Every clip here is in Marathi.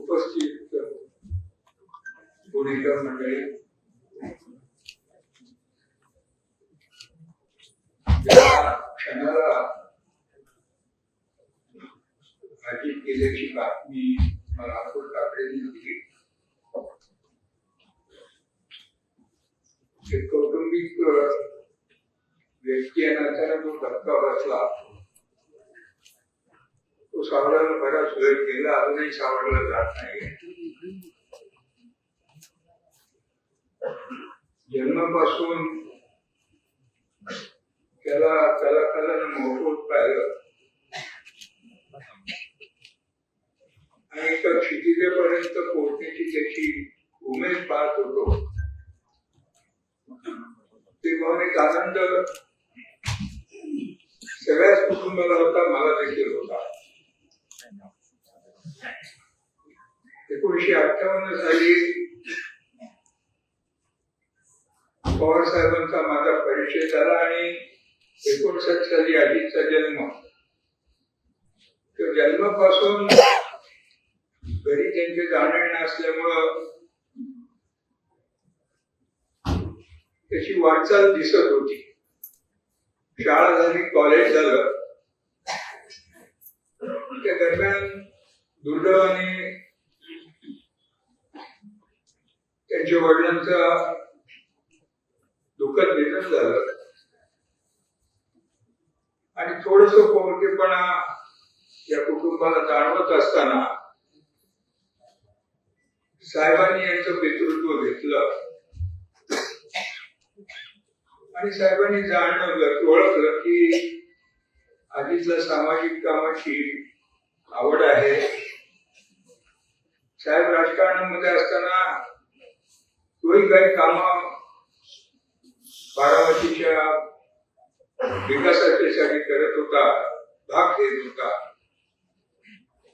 उपस्थित पुणेकर मंडळी, ज्या क्षणाला अजित केल्याची बातमी मला राहुल ठाकरेंनी दिली, एक कौटुंबिक व्यक्ती आहे, त्याला जो धक्का बसला तो सावरायला बराच वेळ गेला, अजूनही सावरला जात नाही. जन्मापासून त्याला कलाकारानं मोठं पाहिलं आणि एका क्षितिजेपर्यंत पोहोचण्याची त्याची उमेद पाहत होतो. ते पाहून एक आनंद सगळ्याच कुटुंबाला होता, मला देखील होता. 1958 साली पवार साहेबांचा माझा परिचय झाला आणि 59 साली अजितचा जन्म. तर जन्मापासून घरी त्यांचे जाणे नसल्यामुळं त्याची वाटचाल दिसत होती. शाळा झाली, कॉलेज झालं, त्या दरम्यान दुर्दैवाने त्यांच्या वडिलांचा दुःखद निधन झालं आणि थोडस पोरकेपणा या कुटुंबाला जाणवत असताना साहेबांनी यांचं नेतृत्व घेतलं आणि साहेबांनी जाणवलं, ओळखलं की अजितला सामाजिक कामाची आवड आहे. साहेब राजकारणामध्ये असताना तोही काही काम बारामतीच्या विकासासाठी करत होता, भाग घेत होता.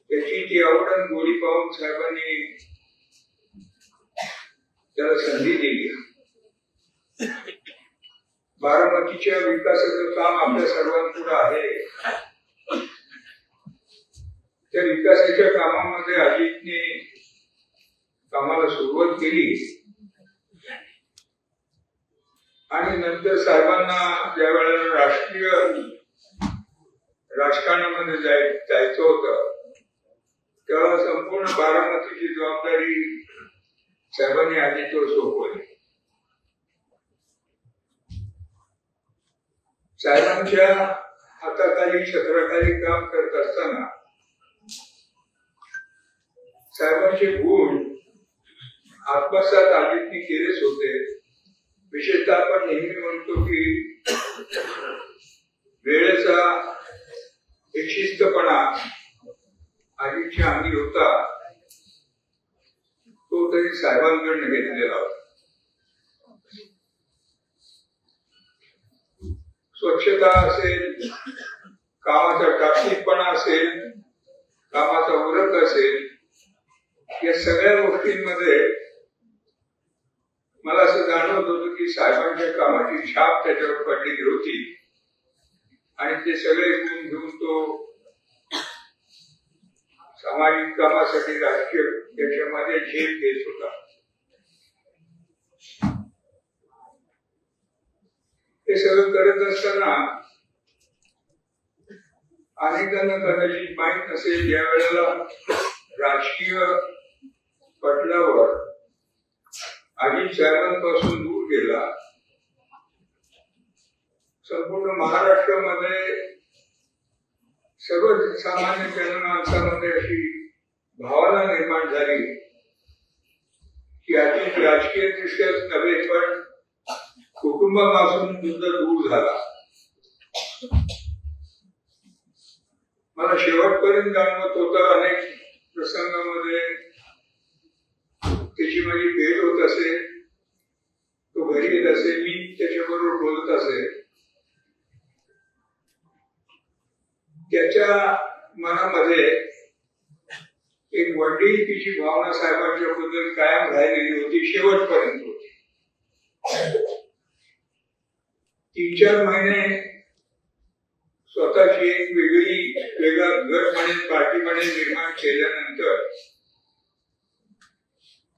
त्याची ती आवड आणि गोडी पाहून साहेबांनी त्याला संधी दिली. बारामतीच्या विकासाचं काम आपल्या सर्वांपुढे आहे. त्या विकासाच्या कामामध्ये अजितने कामाला सुरुवात केली आणि नंतर साहेबांना ज्या वेळेला राष्ट्रीय राजकारणामध्ये जायचं होतं तेव्हा संपूर्ण बारामतीची जबाबदारी साहेबांनी अजितवर सोपवली. साहेबांच्या हाताखाली छत्राखाली काम करत असताना साहेबांचे गुण आत्मसात अजितने केलेच होते. विशेषतः आपण नेहमी म्हणतो की वेळेचा एक शिस्तपणा अजितच्या अंगी होता, तो तरी साहेबांकडून घेतलेला होता. स्वच्छता असेल, कामाचा टापटीपणा असेल, कामाचा उरक असेल, या सगळ्या गोष्टींमध्ये मला असं जाणवत होतं की साहेबांच्या कामाची छाप त्याच्यावर पडलेली होती आणि ते सगळे गुण घेऊन तो सामाजिक कामासाठी राजकीय याच्यामध्ये झेप घेत होता. हे सगळं करत असताना अनेकांना कदाचित माहीत नसेल, ज्या वेळेला राजकीय पटलावर अजित साहेबांपासून दूर गेला, संपूर्ण महाराष्ट्रामध्ये सर्व सामान्य जनमानसामध्ये अशी भावना निर्माण झाली की अजित राजकीय दृष्ट्याच नव्हे पण कुटुंबापासून सुद्धा दूर झाला. मला शेवटपर्यंत जाणवत होतं, अनेक प्रसंगामध्ये त्याची माझी भेट होत असे, तो घरी येत असे, मी त्याच्याबरोबर बोलत असे. त्याच्या मनामध्ये एक वडिलकीची भावना साहेबांच्या बद्दल कायम राहिलेली होती, शेवटपर्यंत होती. 3-4 महिने स्वतःची एक वेगळा गट म्हणून पार्टी म्हणून निर्माण केल्यानंतर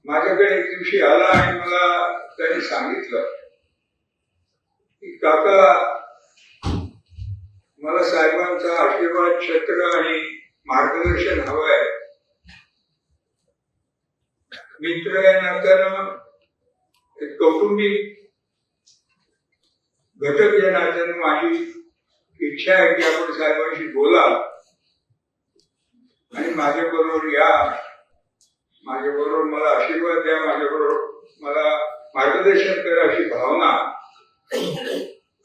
माझ्याकडे एक दिवशी आला आणि मला त्याने सांगितलं की काका, मला साहेबांचा आशीर्वाद, छत्र आणि मार्गदर्शन हवं आहे. मित्र या नात्यानं, एक कौटुंबिक घटक या नात्यानं माझी इच्छा आहे की आपण साहेबांशी बोला आणि माझ्याबरोबर या, माझ्याबरोबर मला आशीर्वाद द्या, माझ्याबरोबर मला मार्गदर्शन करा, अशी भावना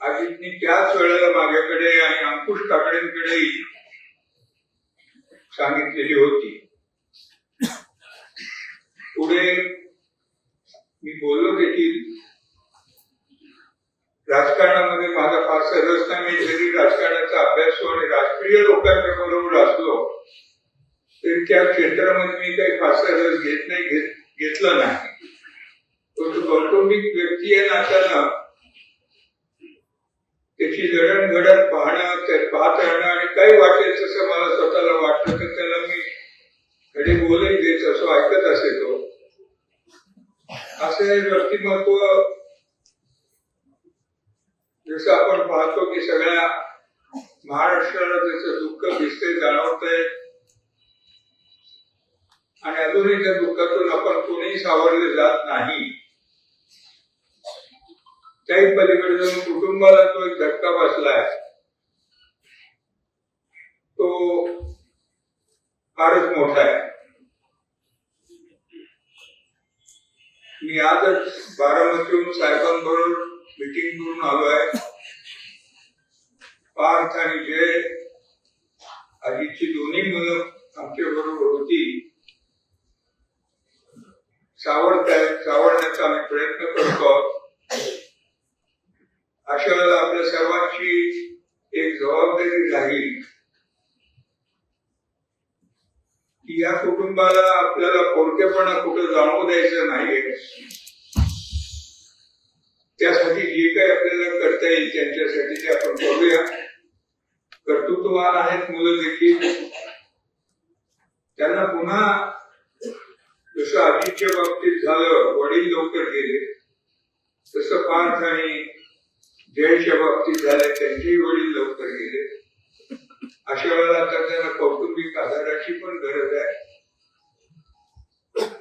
अजितनी त्याच वेळेला माझ्याकडे आणि अंकुश काकडेंकडे सांगितलेली होती. पुढे मी बोललो देखील. राजकारणामध्ये माझा फारसा रस नाही. मी जरी राजकारणाचा अभ्यास आणि राजकीय लोकांच्या बरोबर असलो तरी त्या क्षेत्रामध्ये मी काही फारसा रस घेतला नाही. परंतु कौटुंबिक व्यक्ती या नात्यानं त्याची जडणघडण पाहणं, ते पाहत राहणं आणि काही वाटेल तसं मला स्वतःला वाटलं तर त्याला मी खडे बोलही देत असो, ऐकत असे तो. असे व्यक्तिमत्व जसं आपण पाहतो की सगळ्या महाराष्ट्राला त्याचं दुःख दिसते, जाणवतंय आणि अजूनही त्या दुःखातून आपण कोणीही सावरले जात नाही. त्याही पलीकडे जाऊन कुटुंबाला तो एक धक्का बसलाय, तो फारच मोठा आहे. मी आजच बारामतीहून साहेबांबरोबर मीटिंग करून आलो आहे. पार्थ आणि जय, अजितची दोन्ही मुलं आमच्या बरोबर होती. सावरण्याचा आम्ही प्रयत्न करतो. अशा वेळेला आपल्या सर्वांची एक जबाबदारी राहील की या कुटुंबाला आपल्याला पोरकेपणा कुठं जाणवू द्यायचं नाहीये. त्यासाठी जे काही आपल्याला करता येईल त्यांच्यासाठी ते आपण करूया. कर्तृत्ववान आहेत मुलं देखील. त्यांना पुन्हा जसं अजितच्या बाबतीत झालं, वडील लवकर गेले, तसं पार्थ आणि जयच्या बाबतीत झाले, त्यांचेही वडील लवकर गेले. अशा वेळेला आता त्यांना कौटुंबिक आधाराची पण गरज आहे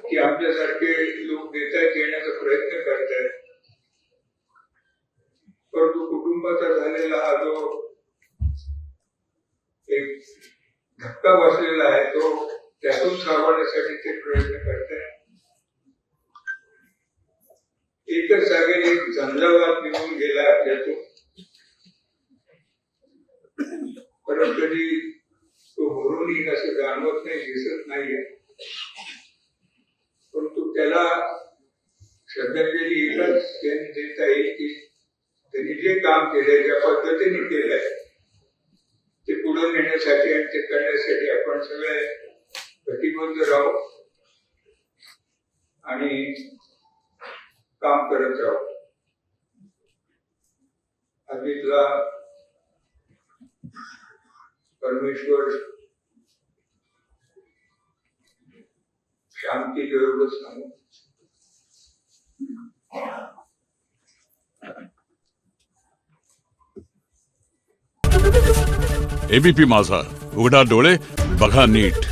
की आमच्यासारखे लोक देतायत, येण्याचा प्रयत्न करतायत. परंतु कुटुंबाचा झालेला हा जो एक धक्का बसलेला आहे तो त्यातून सावरण्यासाठी ते प्रयत्न करतायत. एकच जागेने एक झंझावात निघून गेला आपल्यातून, परंतु कधी तो भरून येईल असं जाणवत नाही, दिसत नाहीये. परंतु त्याला श्रद्धांजली एकच त्यांनी देता येईल की त्यांनी जे काम केलंय, ज्या पद्धतीने केलंय ते पुढे नेण्यासाठी आणि ते करण्यासाठी आपण सगळे कटिबद्ध राहू आणि काम करत राहू. अजितला परमेश्वर शांती देव सांगू. एबीपी माझा, उघडा डोळे बघा नीट.